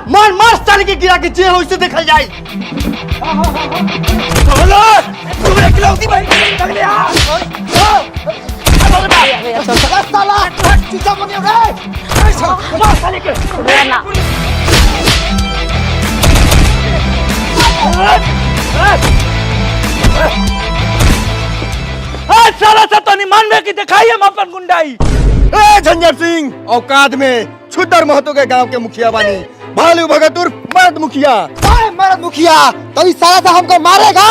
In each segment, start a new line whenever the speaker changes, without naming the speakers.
मार मार साले के गिरा के जे हो इसे देखल जाए। बोलो तू एक लौती भाई चल गया। साला चीचा बनियो रे। मार साले के ना साला सा तो नहीं मानवे की दिखाई हम अपन गुंडाई।
झंझर सिंह औकात में छुदर महतो के गांव के मुखिया बानी भालू भगत उर्फ मर्द मुखिया।
मर्द मुखिया तो इस साला सा हमको मारेगा।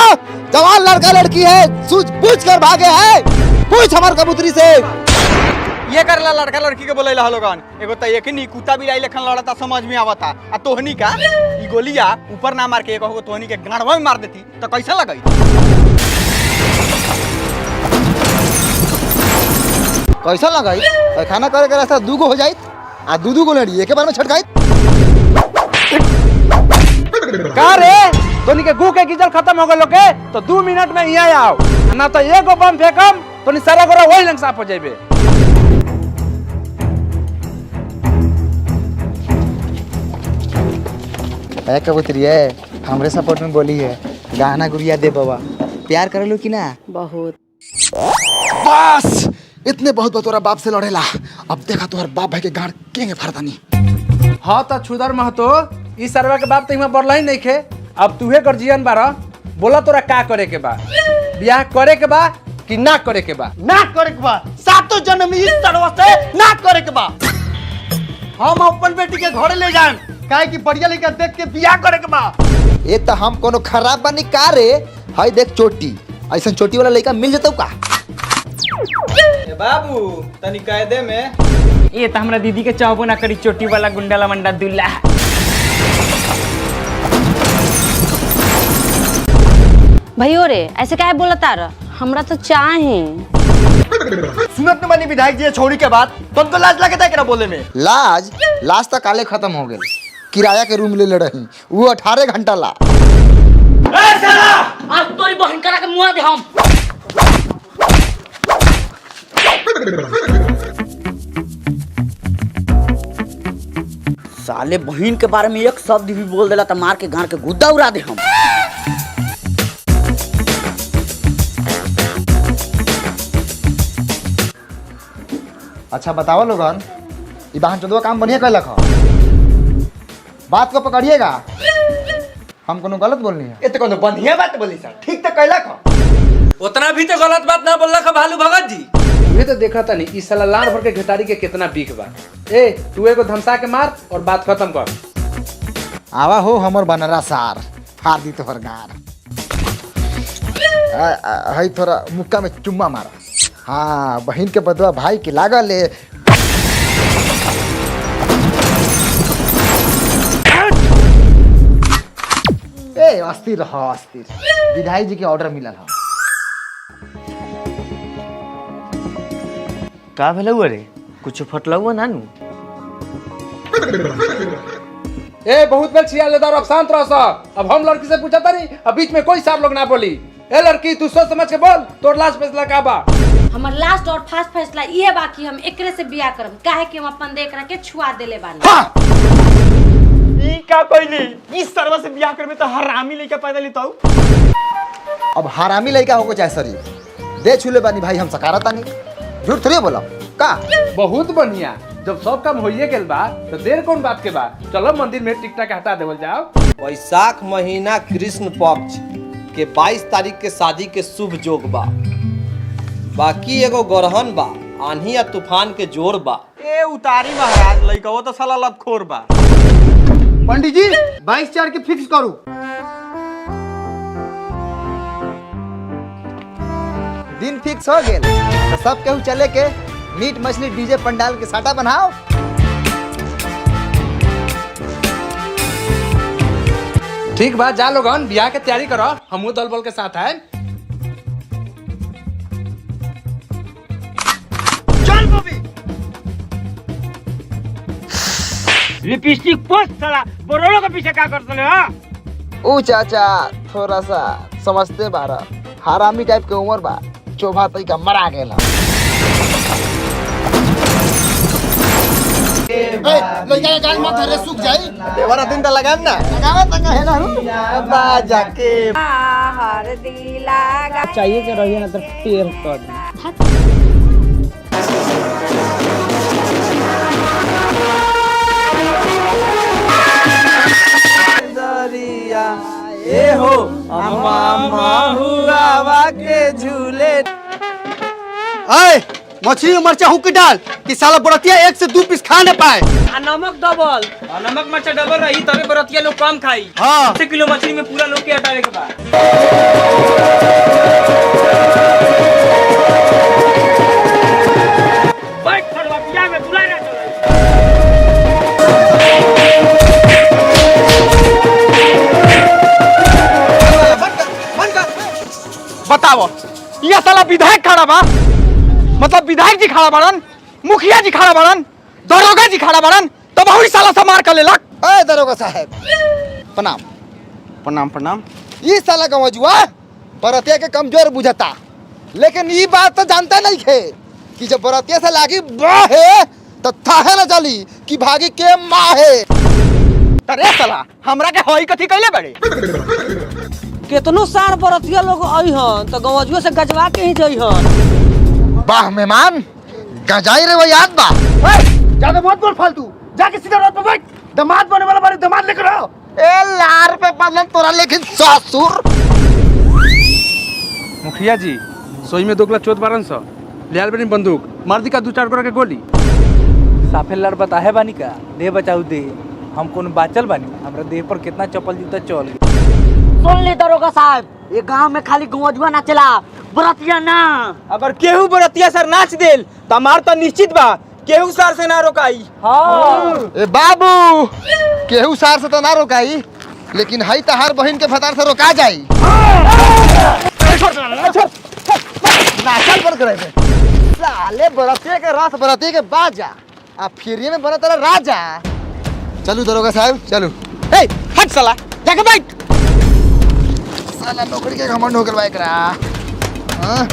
जवान लड़का लड़की है सूझ पूछ कर भागे है। पूछ हमार कबूतरी से
ये करला लड़का लड़की के बोलेला लोगन एगो त एक नी कुत्ता बिलाई लेखन लड़ता समझ में आवता आ तोहनी का ई गोलिया ऊपर ना मार के एको तोहनी के गाड़वा में मार देती तो कैसा लगई।
कैसा लगाई खाना करे के रास्ता दूगो हो जाई आ दूदू को लड़ी एक बार में छटकाई।
का रे तोनी के गु के गिजल खत्म हो गेलो के तो 2 मिनट में यहां आओ ना तो एगो बम फेंकम तोनी सारा गोरा वही लंग साफ हो जाइबे।
है कबूतरी है हमरे सपोर्ट में बोली है गाना गुड़िया दे बाबा प्यार कर लो कि ना
बहुत।
बस इतने बहुत बतौरा बाप से लड़ेला। अब देखा तोहर बाप भाई के गाड़ केंगे फरदानी।
हां त छुदर महतो ई सरवा के बाप तइमा बरलाई नहीं खे। अब तूहे गर्जियन बारा बोला तोरा का करे के बा ब्याह करे के बा कि ना करे के बा। ना करे के बा सातों जन्म इस सरवा से ना करे के बा। हम अपन बेटी के घरे ले जान काहे कि बढ़िया लड़का देख के ब्याह करे के बा।
ये तो हम कोनो खराब बनी का रे हाय देख चोटी ऐसा चोटी वाला लड़का मिल जतौ का।
ए बाबू तनी कायदे में
ये तो हमरा दीदी के चाहबो ना करी चोटी वाला गुंडाला मंडा दुल्ला।
भैयो रे ऐसे काहे बोलता र हमरा तो चाहे।
सुनत न मानी विधायक जी छोड़ी के बाद तुमको लाज लगता है कि ना बोले में।
लाज लाज तक काले खत्म हो गए। किराया के रूम ले ले रही वो 18 घंटा ला।
ए साला आज तोरी बहन करा के मुआ दे हम।
साले बहन के बारे में एक शब्द भी बोल देला तो मार के गाड़ के गुद्दा उड़ा दे हम।
अच्छा बताओ लोगन ये बहन चोदवा काम बढ़िया कैलक ह। बात को पकड़िएगा हम कोनो गलत बोलनी है।
ये तो कोनो बढ़िया बात बोली सर ठीक तो कैलक ह। उतना भी तो गलत बात ना बोलला का भालू भगत जी। तुम्हें तो देखा था नहीं इस साला लाड़ भर के घेटारी के कितना बीक बा। ए तू एगो धमसा के मार और बात खत्म कर।
आवा हो हमर बनरा सार फाड़ दी तोहर गार। हई थोड़ा मुक्का में चुम्मा मारा। हाँ बहन के बदवा भाई के लागल है। ए अस्थिर रह अस्थिर विधायक जी के ऑर्डर मिलल है।
का भेल हुआ रे कुछ फटला हुआ नानू।
ए बहुत बेल छिया लेदार अब शांत रह सब। अब हम लड़की से पूछा था नहीं अब बीच में कोई सार लोग ना बोली। ए लड़की तू सोच समझ के बोल तोर लास्ट फैसला का बा।
हमर लास्ट और फास्ट फैसला ये बाकी हम एकरे से बियाह करम काहे कि हम अपन देख रहा के छुआ देले बानी।
हाँ!
ई का कोइली इस सरवा से बियाह करबे तो हरामी लइका पैदा लेतौ।
अब हरामी लड़का होको चाहे शरीफ दे छुले बानी भाई हम सकाराता नहीं झूठ थोड़ी बोला का।
बहुत बढ़िया जब सब काम होइए गेल बा तो देर कौन बात के बा। चलो मंदिर में टिकटा के हटा देवल जाओ।
वैशाख महीना कृष्ण पक्ष के 22 तारीख के शादी के शुभ जोग बा। बाकी एगो गरहन बा आंधी या तूफान के जोर बा।
ए उतारी महाराज लइका वो तो साला लतखोर बा।
पंडित जी 22/4 के फिक्स करू।
दिन फिक्स हो गेल तो सब केहू चले के मीट मछली डीजे पंडाल के साटा बनाओ।
ठीक बा जा लोगन बियाह के तैयारी करो हमहू दल बल के साथ है।
चल बबी लिपस्टिक पोस्ट साला बोरोलो के पीछे का करतले हां।
ओ चाचा थोड़ा सा समझते बारा हरामी टाइप के उम्र बा चोभा तई का मरा गेला। लइका के गाल मत धरे सूख जाई
देवरा दिन त लगाम ना
लगावे त कहे ना
बाजा के
हर दिला
चाहिए के रहिए ना तो टेर कर
ए हो हुआ के झूले।
अय मछली में मरचा हुक डाल कि साला बरतिया 1 से 2 पीस खा न पाए।
नमक डबल और नमक मरचा डबल रही तबे बरतिया लोग कम खाई।
हाँ
1 किलो मछली में पूरा लोग के हटावे के बाद बैठ खड़वा में बुला रहा
बताओ ये साला विधायक खड़ा बा, मतलब विधायक जी खड़ा बाड़न, मुखिया जी खड़ा बाड़न, दरोगा जी खड़ा बाड़न, तब वही साला से मार कर लेलक।
ए दरोगा साहब प्रणाम।
प्रणाम प्रणाम।
ई साला गवजुआ बरतिया के कमजोर बुझता, लेकिन ई बात तो जानता नहीं थे कि जब बरतिया से लागी बाहे तो थाहे न चली कि भागी के माहे।
अरे साला हमरा के होई कथी कइले बड़े।
केतनो सार बरतिया लोग आई हन तो गवजुआ से गजवा के ही जई हन।
वाह मेहमान गजाई रे वो याद बा।
ज्यादा मत बोल फालतू, जाके सीधा रोड पे बैठ। दामाद बने वाला बारे दामाद लेकर आओ।
ए लार पे बदलन तोरा लेकिन ससुर।
मुखिया जी सोई में 2 किलो चोट बारन सौ लियाल बनी बंदूक मर्दी का 2-4 गोरा के गोली।
साफे लड़ बताहे बानी का दे बचाऊ दे, हम कौन बाचल बानी, हमरा देह पर कितना चप्पल जूता चल गया।
सुन ली दरोगा साहब, ये गांव में खाली गवजुआ ना चला, बरतिया ना।
अगर केहू बरतिया सर नाच देल त हमार तो निश्चित बा केहू सर से ना रोकाई।
हाँ
ए बाबू केहू सार से तो ना रोकाई, लेकिन हई तहार बहन के फतार से रोका जाई। नाचल पर करे साले बरतिया के रस बरतिया के बाजा आ फिरिये में बना तेरा राजा। चलू दरोगा साहब चलू।
ए हट साला जाके बैठ।
साला नौकरी के घमंड हो गल बा एकरा। हां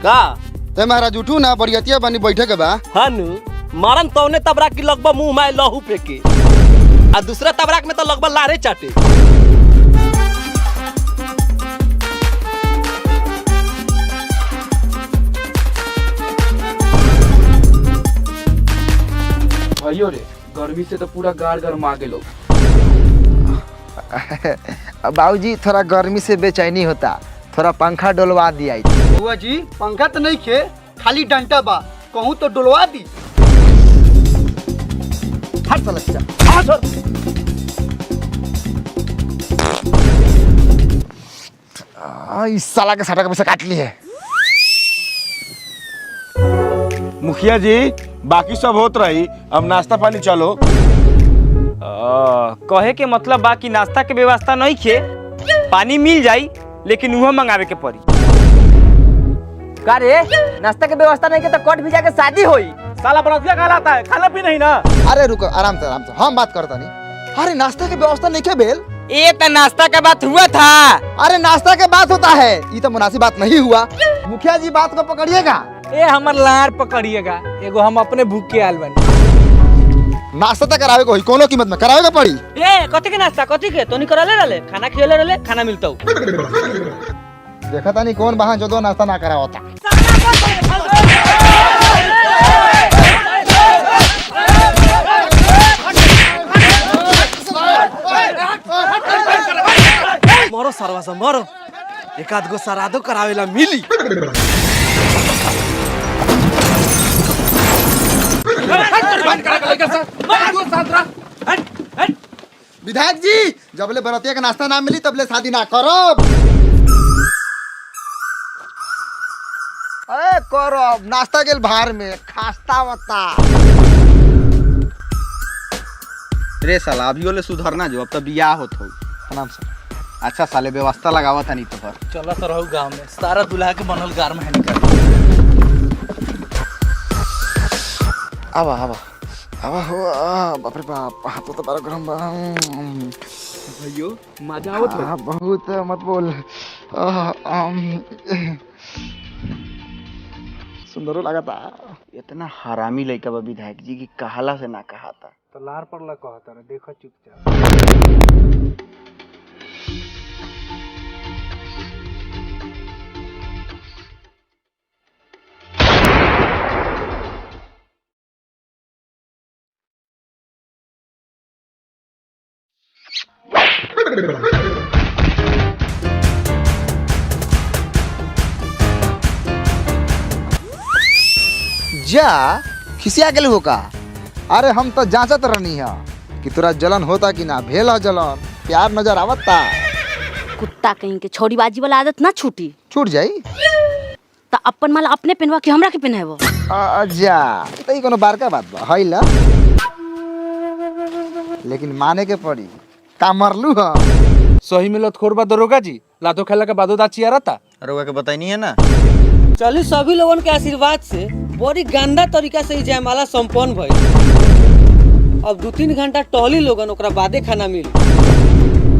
का
ते महाराज उठू ना, बरियतिया बनी बैठे के बा।
हनु मारन तौने तबरा की लगभग मुंह में लहू फेंके आ दूसरा तबराक में तो लगभग लारे चाटे।
भाइयों रे गर्मी से तो पूरा गाड़ गरमा गेलो।
बाबूजी थोड़ा गर्मी से बेचैनी होता, थोड़ा पंखा डोलवा दिया।
बुआ जी पंखा तो नहीं खे, खाली डंटा बा, कहूँ तो डुलवा दी।
हट साला सीधा। इस साला के साटा का पैसा काट ली है।
मुखिया जी बाकी सब होत रही, अब नाश्ता पानी चलो।
कहे के मतलब बा कि नाश्ता के व्यवस्था नहीं खे, पानी मिल जाई लेकिन उहो मंगावे के पड़ी।
का रे नाश्ता के व्यवस्था नहीं के तो कोट भिजा के शादी होई।
साला बरतिया कहलाता है, खाना पीना ही ना।
अरे रुको आराम से हम बात करता नहीं। अरे नाश्ता की व्यवस्था नहीं के बेल।
ये तो नाश्ता का बात हुआ था।
अरे नाश्ता के बात होता है, ये तो मुनासिब बात नहीं हुआ। मुखिया जी बात को पकड़िएगा।
ए हमर लार पकड़िएगा, एगो हम अपने भूख के आल बानी।
नाश्ता तो करावे को ही, कोनो कीमत में करावे को पड़ी।
ए कथी के नाश्ता कथी के तो नहीं करले रहले, खाना खियले रहले, खाना मिलता।
देखा था नहीं कौन बहान जो दो नाश्ता ना करा होता।
मरो सरवा से मरो, एक आध गो सरादो करावेला मिली।
विधायक जी जबले बरतिया के नाश्ता ना मिली तबले शादी ना करब। अरे करब नाश्ता गेल भार में खास्ता बता।
रे साला अभी ओले सुधरना जो अब तो बियाह होत हो।
प्रणाम सर।
अच्छा साले व्यवस्था लगावा था नहीं तो पर
चला तो रहू गांव में सारा दूल्हा के बनल गार में निकल।
आवा आवा आवा हो बाप रे बाप हाथ तो बड़ा गरम बा।
भैयो मजा आवत है।
बहुत मत बोल। सुंदरो लगा था।
इतना हरामी लड़का बा विधायक जी की कहाला से ना कहा था।
तो लार पर ला कहता रे देखो चुपचाप।
जा खिसिया गेल हो का। अरे हम तो जांचत रहनी है कि तोरा जलन होता कि ना भेल है जलन प्यार नजर आवता।
कुत्ता कहीं के छोड़ी बाजी वाला आदत ना छूटी।
छूट जाई
तो अपन माला अपने पहनवा के हमरा के पहनाबो।
जा तो कोनो बारका बात बा है ला। लेकिन माने के पड़ी का मरलू है।
सही मिलत खोरबा दरोगा जी लातो खेला के बादो दाची आ रहता।
अरुआ के बताई नहीं है ना।
चली सभी लोगन के आशीर्वाद से बड़ी गंदा तरीका से जयमाला संपन्न भइल। अब 2-3 घंटा टहली लोगन ओकरा बादे खाना मिली।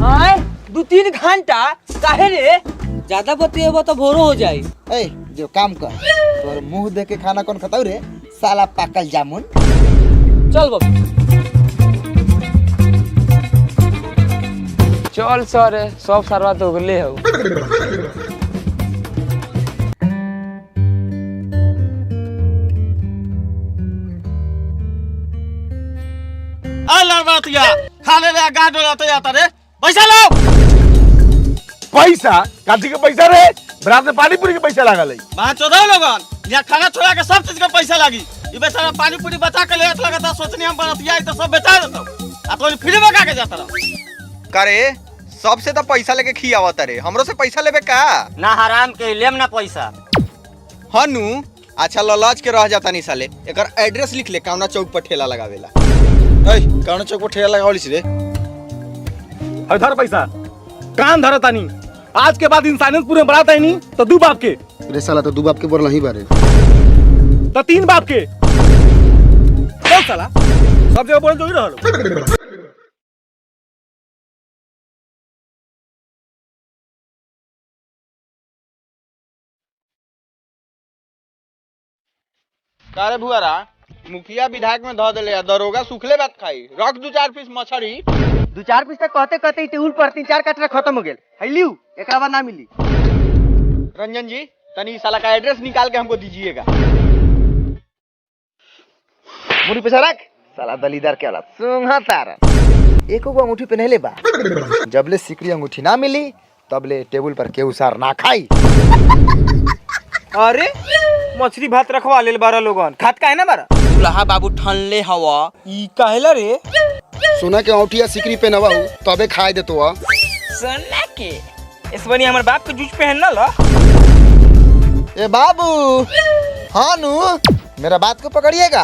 हाय 2-3 घंटा काहे रे? ज्यादा बतिएबो तो भोरो हो जाई।
ए जो काम कर तोर मुंह देख के खाना कौन खताऊ रे साला पाकल जामुन।
चल बाबू
चल सर सब सरवा तो गले हो।
खाने रे गांड लाते जाता रे पैसा लो।
पैसा काठी के पैसा रे बरात में पानी पूरी के पैसा लागल है।
वहां 14 लोगन यहाँ खाना छोड़ा के सब चीज का पैसा लागी। ये बेचारा पानी पूरी बचा के ले लगा था सोचनी हम बनतिया तो सब बेचा देता आ तो फ्री में का जाता रहा। करे सबसे तो पैसा लेके खियावत रे हमरो से पैसा लेबे का
ना हराम के लेम ना पैसा।
हनु अच्छा ललाज के रह जाता नहीं साले। एकर एड्रेस लिख ले कावना चौक पर ठेला लगावेला। ए कावना चौक पर ठेला लगावलिस रे।
धर पैसा कान धर तानी आज के बाद इंसानियत पूरे बढ़ाता ही नहीं तो 2 बाप के
रे साला तो 2 बाप के बोल नहीं बारे
तो 3 बाप के चल साला सब जगह बोल जो ही रहलो।
कारे भुआरा मुखिया विधायक में धो देले दरोगा सुखले बात खाई रख 2-4 पीस मछली
2-4 पीस तक कहते कहते टेबल पर 3-4 कटरा खत्म हो गेल। हैलियो एकरा बाद ना मिली।
रंजन जी तनी साला का एड्रेस निकाल के हमको दीजिएगा।
मुड़ी पैसा रख साला दलीदार के औलाद सुंघा तारा एको को अंगूठी पहनले बा। जबले सिकड़ी अंगूठी ना मिली तबले टेबल पर केहू सार ना खाई।
अरे मछली भात रखवा लेल बारा लोगन खात काहे ना बारा।
दुल्हा बाबू ठनले हवा
ई काहेला रे?
सोना के अंगूठी या सिकड़ी पहनवाऊ तबे खाए देतो आ।
सोना के इस बनी हमर बाप के जूझ पहन ना ला।
ए बाबू हाँ नु मेरा बात को पकड़िएगा।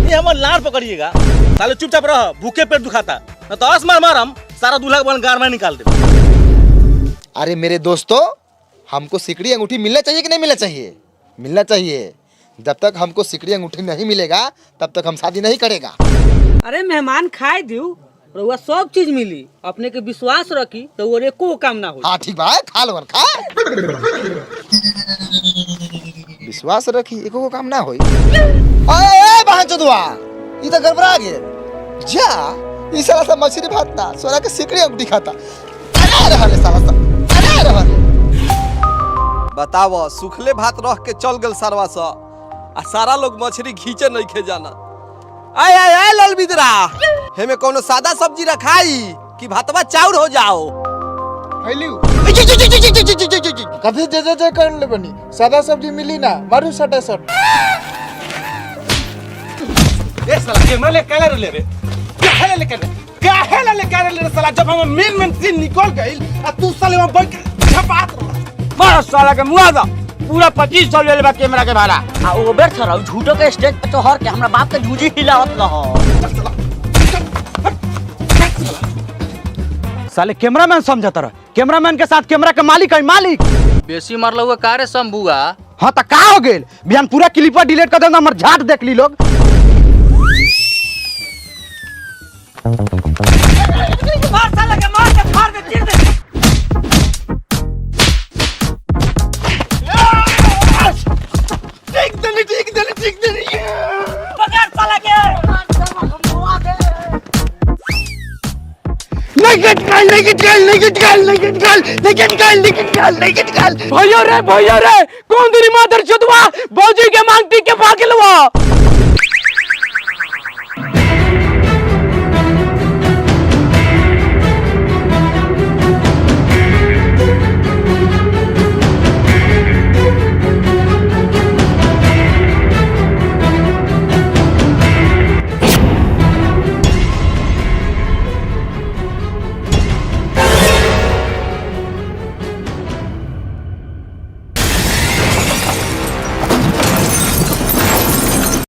ये हमर लाड़ पकड़िएगा साले चुपचाप रह भूखे पेट दुखाता न तो आसमार मारम सारा दूल्हा बन गार में निकाल दे।
अरे मेरे दोस्तों हमको सिकड़ी अंगूठी मिलना चाहिए कि नहीं मिलना चाहिए? मिलना चाहिए। जब तक हमको सिकड़ी अंगूठी नहीं मिलेगा तब तक हम शादी नहीं करेगा।
अरे मेहमान खाए दियो रउआ सब चीज मिली। अपने के विश्वास रखी तो वो एको काम ना हो।
हाँ ठीक बा खा लो खा। विश्वास रखी एको को काम ना होई। अरे बहन चोदवा ई तो गड़बड़ा गेल। जा ई साला सा मछली भात ना सोना के सिकड़ी अंगूठी खाता। अरे रहले साला सा अरे रहले।
बताव सुखले भात रख के चल गल सरवा सा आ सारा लोग मछली घींचे नहीं खे जाना। आय आय आय लाल बिदरा हेमे कोनो सादा सब्जी रखाई कि भातवा चाउर हो जाओ।
हैलियो कभी जे कर ले बनी सादा सब्जी मिली ना मारू सटा सट।
ए साला कैमरा ले काहे ले रे काहे ले रे साला जब हम मेन सीन निकल गइल आ तू साले वहां बैठ के छपात
मार साला के मुआ दा पूरा 2500 ले लेबा कैमरा के भाड़ा
आ ओबर थरा झूठो के स्टेज पे तो हर के हमरा बाप के झूठी हिलावत रहो।
साले कैमरामैन समझता रहा कैमरामैन के साथ कैमरा के मालिक है मालिक।
बेसी मारल हुआ का रे शंभुआ?
हाँ तो का हो गेल बिहान पूरा क्लिपर डिलीट कर देना हमर झाट देख ली लोग।
मार साला के मार के फाड़ दे चीर दे।
ठीक देनी
पकड़ साला के
भैया रे कौन तेरी मादर चुदवा भौजी के मांगती के भागलवा।